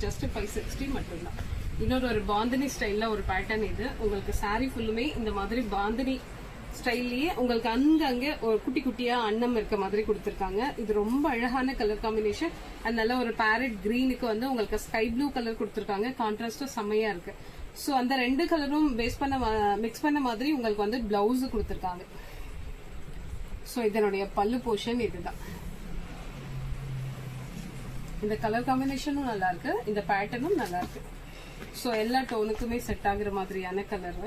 Just 560 மட்டும்தான். இன்னொரு ஒரு பாந்தினி ஸ்டைல்ல ஒரு பேட்டர்ன் இது. உங்களுக்கு சாரி ஃபுல்லுமே இந்த மாதிரி பாந்தினி ஸ்டைல்லயே உங்களுக்கு அங்கங்க ஒரு குட்டி குட்டியா அன்னம் இருக்க மாதிரி கொடுத்துருக்காங்க. இது ரொம்ப அழகான கலர் காம்பினேஷன். அதனால ஒரு பேரட் கிரீனுக்கு வந்து உங்களுக்கு ஸ்கை ப்ளூ கலர் கொடுத்துருக்காங்க. கான்ட்ராஸ்டும் செம்மையா இருக்கு. சோ அந்த ரெண்டு கலரும் மிக்ஸ் பண்ண மாதிரி உங்களுக்கு வந்து பிளவுஸ் கொடுத்துருக்காங்க. சோ இதனுடைய பல்லு போர்ஷன் இதுதான். இந்த கலர் காம்பினேஷனும் நல்லா இருக்கு, இந்த பேட்டர்னும் நல்லா இருக்கு. சோ எல்லா டோனுக்குமே செட் ஆகுற மாதிரியான கலர்.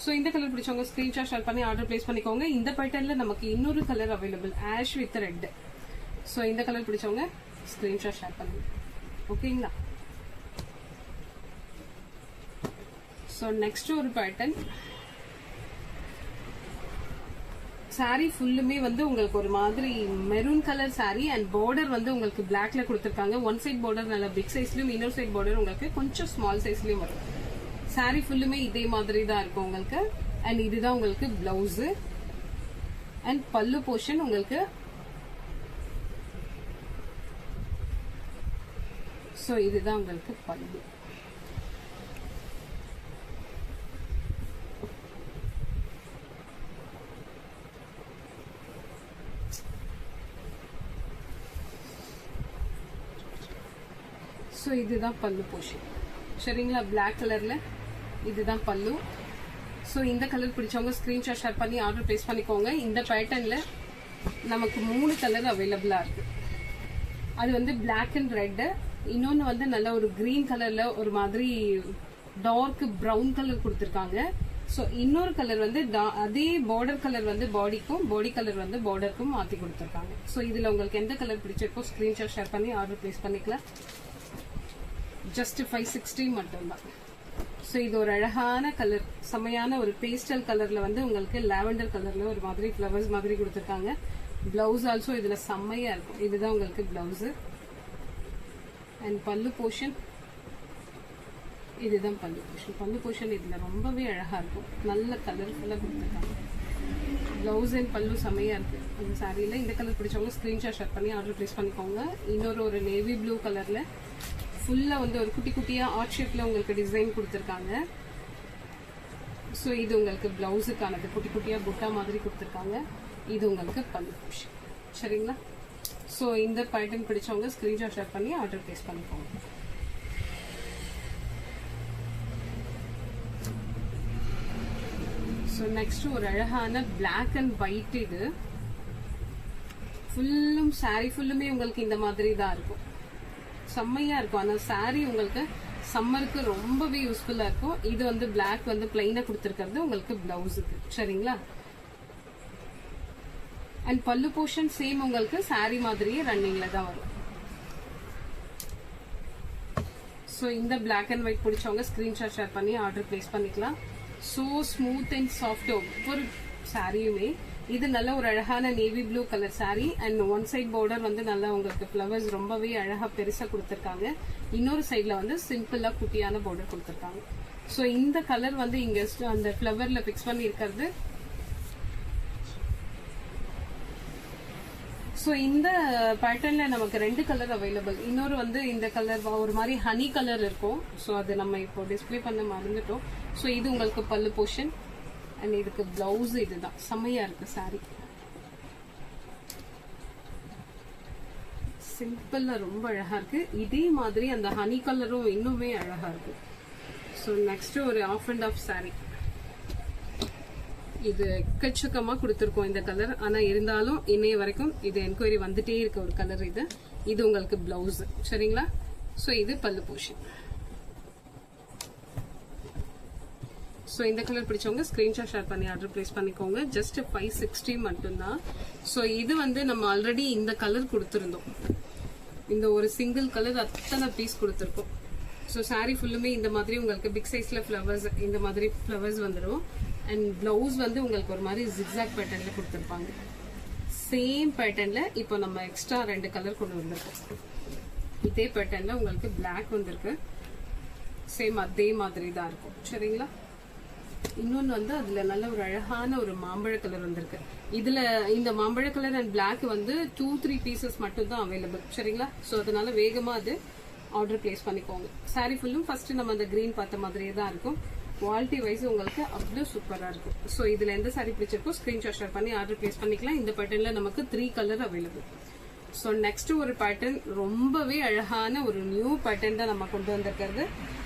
சோ இந்த கலர் பிடிச்சவங்க ஸ்கிரீன்ஷாட் ஷேர் பண்ணி ஆர்டர் பிளேஸ் பண்ணிக்கோங்க. இந்த பேட்டர்ன்ல நமக்கு இன்னொரு colour available, ash with red. So இந்த கலர் பிடிச்சவங்க ஸ்கிரீன்ஷாட் ஷேர் பண்ணுங்க. ஓகேங்களா? சோ நெக்ஸ்ட் ஒரு பேட்டர்ன். சாரி ஃபுல்லுமே வந்து உங்களுக்கு ஒரு மாதிரி maroon colour sari and border வந்து உங்களுக்கு பிளாக்ல கொடுத்துருக்காங்க. ஒன் சைட் பார்டர் நல்ல பிக் சைஸ்லயும், இன்னொரு சைட் பார்டர் உங்களுக்கு கொஞ்சம் ஸ்மால் சைஸ்லயும் வரும். சாரி ஃபுல்லுமே இதே மாதிரி தான் இருக்கும் உங்களுக்கு. அண்ட் இதுதான் உங்களுக்கு பிளவுஸ் அண்ட் பல்லு போர்ஷன் உங்களுக்கு. சோ இதுதான் உங்களுக்கு பல்லு. சோ இதுதான் பல்லு போர்ஷன். சரிங்களா? பிளாக் கலர்ல இதுதான் பல்லு. சோ இந்த கலர் பிடிச்சவங்க ஸ்கிரீன்ஷாட் ஷேர் பண்ணி ஆர்டர் பிளேஸ் பண்ணிக்கோங்க. இந்த பேட்டர்ன்ல நமக்கு 3 கலர் அவைலபிளா இருக்கு. அது வந்து பிளாக் அண்ட் ரெட், இன்னொன்னு வந்து நல்ல ஒரு கிரீன் கலர்ல ஒரு மாதிரி டார்க் பிரவுன் கலர் கொடுத்துருக்காங்க. சோ இன்னொரு கலர் வந்து அதே பார்டர் கலர் வந்து பாடிக்கும், பாடி கலர் வந்து பார்டருக்கும் மாத்தி கொடுத்துருக்காங்க. சோ இதுல உங்களுக்கு எந்த கலர் பிடிச்சிருக்கோ ஸ்கிரீன்ஷாட் ஷேர் பண்ணி ஆர்டர் பிளேஸ் பண்ணிக்கலாம். ஜஸ்ட் 560 மட்டும்தான். சோ இது ஒரு அழகான கலர், செமையான ஒரு பேஸ்டல் கலர்ல வந்து உங்களுக்கு லாவெண்டர் கலர்ல ஒரு மாதிரி ஃபிளவர்ஸ் மாதிரி கொடுத்துருக்காங்க. பிளவுஸ் ஆல்சோ இதுல செம்மையா இருக்கும். இதுதான் உங்களுக்கு பிளவுஸ் அண்ட் பல்லு போர்ஷன். இதுதான் பல்லு போர்ஷன். பல்லு போர்ஷன் இதுல ரொம்பவே அழகா இருக்கும், நல்ல கலர்ஃபுல்லா கொடுத்துருக்காங்க. பிளவுஸ் அண்ட் பல்லு செம்மையா இருக்கு இந்த சாரியில. இந்த கலர் பிடிச்சவங்க ஸ்கிரீன்ஷாட் ஷேர் பண்ணி ஆர்டர் பிளேஸ் பண்ணிக்கோங்க. இன்னொரு ஒரு நேவி ப்ளூ கலர்ல ஃபுல்லா வந்து ஒரு குட்டி குட்டியா ஆர்ட் ஷேப்ல உங்களுக்கு டிசைன் கொடுத்துருக்காங்க. ஸோ இது உங்களுக்கு பிளவுஸுக்கானது, குட்டி குட்டியா புட்டா மாதிரி கொடுத்துருக்காங்க. இது உங்களுக்கு பல்லு போர்ஷன். சரிங்களா? ஸோ இந்த பேட்டர்ன் பிடிச்சவங்க ஸ்கிரீன்ஷாட் ஷேர் பண்ணி ஆர்டர் பிளேஸ் பண்ணிக்கோங்க. ஸோ நெக்ஸ்ட் ஒரு அழகான பிளாக் அண்ட் ஒயிட். இது ஃபுல்லும் சாரி ஃபுல்லுமே உங்களுக்கு இந்த மாதிரி தான் இருக்கும், செம்மையா இருக்கும். ஆனா சாரி உங்களுக்கு சம்மருக்கு ரொம்பவே யூஸ்ஃபுல்லா இருக்கும். இது வந்து பிளாக் வந்து பிளைனா கொடுத்துருக்கிறது உங்களுக்கு பிளவுஸுக்கு. சரிங்களா? அண்ட் பல்லு போர்ஷன் சேம் உங்களுக்கு சாரி மாதிரியே ரன்னிங்ல தான் வரும். ஸோ இந்த பிளாக் அண்ட் ஒயிட் பிடிச்சவங்க ஸ்கிரீன்ஷாட் ஷேர் பண்ணி ஆர்டர் பிளேஸ் பண்ணிக்கலாம். ஸோ ஸ்மூத் அண்ட் சாஃப்ட் ஒவ்வொரு சாரியுமே. இது நல்ல ஒரு அழகான navy blue colour sari and one side border வந்து நல்லா உங்களுக்கு ஃபிளவர்ஸ் ரொம்பவே அழகா பெருசா கொடுத்துருக்காங்க. இன்னொரு சைட்ல வந்து சிம்பிளா குட்டியான பார்டர் கொடுத்துருக்காங்க. ஸோ இந்த கலர் வந்து இங்க அந்த ஃபிளவர்ல பிக்ஸ் பண்ணி இருக்கிறது. ஸோ இந்த பேட்டர்ன்ல நமக்கு 2 கலர் அவைலபிள். இன்னொரு வந்து இந்த கலர் ஒரு மாதிரி ஹனி கலர் இருக்கும். ஸோ அது நம்ம இப்போ டிஸ்பிளே பண்ண மறந்துட்டோம். ஸோ இது உங்களுக்கு பல்லு போர்ஷன் அண்ட் இதுக்கு பிளவுஸ். இதுதான் செம்மையா இருக்கு சாரி, சிம்பிளா ரொம்ப அழகா இருக்கு. இதே மாதிரி அந்த ஹனி கலரும் இன்னுமே அழகா இருக்கு. ஸோ நெக்ஸ்ட் ஒரு ஆஃப் அண்ட் ஆஃப் சாரி. இது எக்கச்சக்கமா கொடுத்துருக்கோம் இந்த கலர். ஆனா இருந்தாலும் இன்னைய வரைக்கும் இது என்கொயரி வந்துட்டே இருக்க ஒரு கலர். இது உங்களுக்கு பிளவுஸ். சரிங்களா? சோ இது பல்லு போர்ஷன். சோ இந்த கலர் பிடிச்சவங்க ஸ்கிரீன்ஷாட் ஷேர் பண்ணி ஆர்டர் பிளேஸ் பண்ணிக்கோங்க. ஜஸ்ட் 560 மட்டும்தான். சோ இது வந்து நம்ம ஆல்ரெடி இந்த கலர் கொடுத்துருந்தோம். இந்த ஒரு சிங்கிள் கலர் அத்தனை பீஸ் கொடுத்துருக்கோம். ஸோ சாரி ஃபுல்லுமே இந்த மாதிரி உங்களுக்கு பிக் சைஸ்ல ஃபிளவர்ஸ், இந்த மாதிரி ஃபிளவர்ஸ் வந்துடும். அண்ட் பிளவுஸ் வந்து உங்களுக்கு ஒரு மாதிரி ஜிக்ஸாக் பேட்டர்ன்ல கொடுத்துருப்பாங்க. சேம் பேட்டர்ன்ல இப்போ நம்ம எக்ஸ்ட்ரா 2 கலர் கொண்டு வந்திருக்கோம். இதே பேட்டர்ன்ல உங்களுக்கு பிளாக் வந்திருக்கு. சேம் அதே மாதிரி தான் இருக்கும். சரிங்களா? இன்னொன்னு வந்து அதுல நல்ல ஒரு அழகான ஒரு மாம்பழ கலர் வந்திருக்கு. இதுல இந்த மாம்பழ கலர் அண்ட் பிளாக் வந்து 2-3 பீசஸ் மட்டும் தான் அவைலபிள். சரிங்களா? ஸோ அதனால வேகமா அது ஆர்டர் பிளேஸ் பண்ணிக்கோங்க. சாரி ஃபுல்லும் ஃபர்ஸ்ட் நம்ம அந்த கிரீன் பார்த்த மாதிரியே தான் இருக்கும். குவாலிட்டி வைஸ் உங்களுக்கு அவ்வளோ சூப்பரா இருக்கும். ஸோ இதுல எந்த சாரி பிடிச்சிருக்கோ ஸ்கிரீன்ஷாட் ஷேர் பண்ணி ஆர்டர் பிளேஸ் பண்ணிக்கலாம். இந்த பேட்டர்ன்ல நமக்கு 3 கலர் அவைலபிள். ஸோ நெக்ஸ்ட் ஒரு பேட்டர்ன் ரொம்பவே அழகான ஒரு நியூ பேட்டர்ன் தான் நம்ம கொண்டு வந்திருக்கிறது.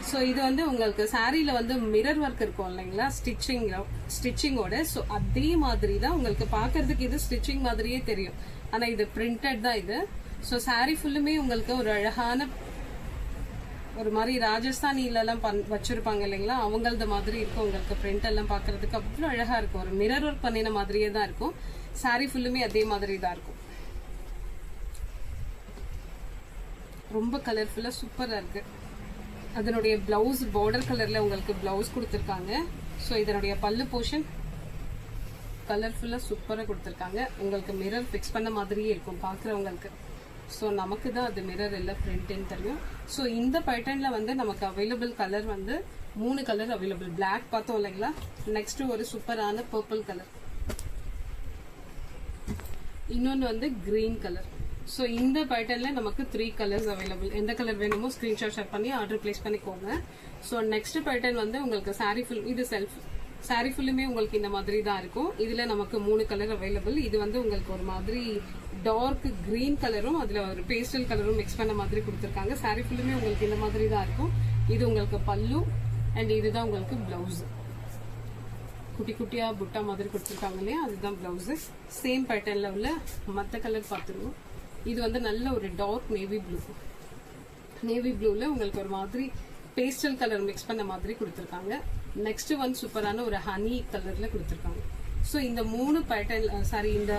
ஸோ இது வந்து உங்களுக்கு சாரியில வந்து மிரர் ஒர்க் இருக்கும் இல்லைங்களா, ஸ்டிச்சிங்கோட. ஸோ அதே மாதிரி தான் உங்களுக்கு பாக்குறதுக்கு இது ஸ்டிச்சிங் மாதிரியே தெரியும், ஆனா இது பிரிண்டட் தான் இது. ஸோ சாரி ஃபுல்லுமே உங்களுக்கு ஒரு அழகான ஒரு மாதிரி ராஜஸ்தானில எல்லாம் வச்சிருப்பாங்க இல்லைங்களா, அவங்களது மாதிரி இருக்கும். உங்களுக்கு பிரிண்ட் எல்லாம் பாக்குறதுக்கு அவ்வளவு அழகா இருக்கும். ஒரு மிரர் ஒர்க் பண்ணின மாதிரியே தான் இருக்கும். சாரி ஃபுல்லுமே அதே மாதிரி தான் இருக்கும். ரொம்ப கலர்ஃபுல்லா சூப்பரா இருக்கு. அதனுடைய பிளவுஸ் பார்டர் கலர்ல உங்களுக்கு பிளவுஸ் கொடுத்திருக்காங்க. ஸோ இதனுடைய பல்லு போர்ஷன் கலர்ஃபுல்லா சூப்பரா கொடுத்திருக்காங்க. உங்களுக்கு மிரர் பிக்ஸ் பண்ண மாதிரியே இருக்கும் பாக்குறவங்களுக்கு. ஸோ நமக்கு தான் அது மிரர் இல்லை, பிரிண்ட்னு தெரியும். ஸோ இந்த பேட்டர்ன்ல வந்து நமக்கு அவைலபிள் கலர் வந்து 3 கலர் அவைலபிள். பிளாக் பார்த்தோம் இல்லைங்களா, நெக்ஸ்ட் ஒரு சூப்பரான பர்பிள் கலர், இன்னொன்று வந்து கிரீன் கலர். ஸோ இந்த பேட்டர்ன்ல நமக்கு 3 கலர்ஸ் அவைலபிள். எந்த கலர் வேணுமோ ஸ்கிரீன்ஷாட் ஷேர் பண்ணி ஆர்டர் பிளேஸ் பண்ணிக்கோங்க. ஸோ நெக்ஸ்ட் பேட்டர்ன் வந்து உங்களுக்கு சாரி ஃபுல், இது செல்ஃப் சாரி ஃபுல்லுமே உங்களுக்கு இந்த மாதிரி தான் இருக்கும். இதுல நமக்கு 3 கலர் அவைலபிள். இது வந்து உங்களுக்கு ஒரு மாதிரி டார்க் கிரீன் கலரும் அதுல ஒரு பேஸ்டல் கலரும் மிக்ஸ் பண்ண மாதிரி கொடுத்துருக்காங்க. சாரி ஃபுல்லுமே உங்களுக்கு இந்த மாதிரி தான் இருக்கும். இது உங்களுக்கு பல்லு அண்ட் இதுதான் உங்களுக்கு பிளவுஸ். குட்டி குட்டியா புட்டா மாதிரி கொடுத்துருக்காங்க இல்லையா, அதுதான் பிளவுஸ். சேம் பேட்டர்ன்ல உள்ள மற்ற கலர் பார்த்துருவோம். இது வந்து நல்ல ஒரு டார்க் நேவி ப்ளூ. நேவி ப்ளூல உங்களுக்கு ஒரு மாதிரி பேஸ்டல் கலர் மிக்ஸ் பண்ண மாதிரி கொடுத்துருக்காங்க. நெக்ஸ்ட் வந்து சூப்பரான ஒரு ஹனி கலர்ல கொடுத்துருக்காங்க. ஸோ இந்த 3 பேட்டர்ன் இந்த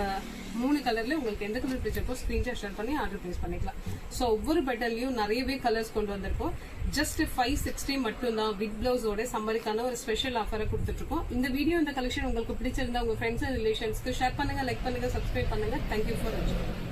3 கலர்ல உங்களுக்கு எந்த கலர் பிடிச்சிருக்கோ ஸ்கிரீன்ஷாட் ஷேர் பண்ணி ஆர்டர் பிளேஸ் பண்ணிக்கலாம். ஸோ ஒவ்வொரு பேட்டர்ன்லயும் நிறையவே கலர்ஸ் கொண்டு வந்திருக்கோம். ஜஸ்ட் 560 மட்டும் தான் வித் பிளவுஸோட சம்மருக்கான ஒரு ஸ்பெஷல் ஆஃபரை கொடுத்துட்டு இருக்கோம். இந்த வீடியோ இந்த கலெக்ஷன் உங்களுக்கு பிடிச்சிருந்தா உங்க ஃப்ரெண்ட்ஸ் அண்ட் ரிலேஷன்ஸ்க்கு ஷேர் பண்ணுங்க, லைக் பண்ணுங்க, சப்ஸ்கிரைப் பண்ணுங்க. தேங்க்யூ ஃபார் வாட்சிங்.